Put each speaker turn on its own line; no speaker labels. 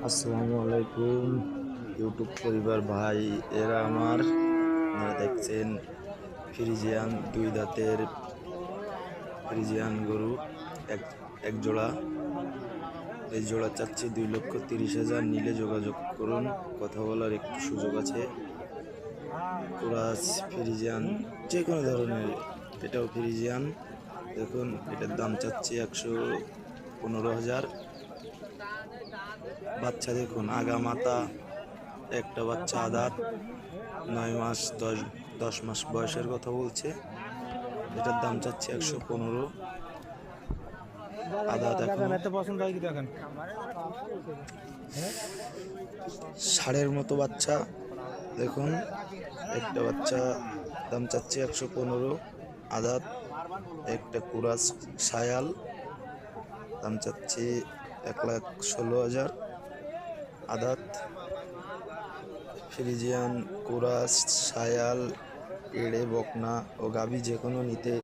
আসসালামু আলাইকুম ইউটিউব পরিবার ভাই, এরা আপনারা দেখছেন ফ্রিজিয়ান দুই দাঁতের ফ্রিজিয়ান গরু এক এক জোড়া। এই জোড়া চাচ্ছি 2,30,000, নিলে যোগাযোগ করুন, কথা বলার একটু সুযোগ আছে। কোরাস ফ্রিজিয়ান যে কোনো ধরনের, এটাও ফ্রিজিয়ান। দেখুন, এটার দাম চাচ্ছি 115,000। বাচ্চা দেখুন, আগা মাথা, একটা বাচ্চা আদাত, 9 মাস 10 মাস বয়সের কথা বলছে। এটার দাম চাচ্ছে 115। আদাত এখন ষাঁড়ের মতো বাচ্চা। দেখুন, একটা বাচ্চা দাম চাচ্ছে 115 আদাত। একটা কুরাস সায়াল দাম চাচ্ছে 1,16,000 আদাত। ফ্রিজিয়ান, কুরাস, সায়াল, এড়ে, বকনা ও গাভী যে কোনো নিতে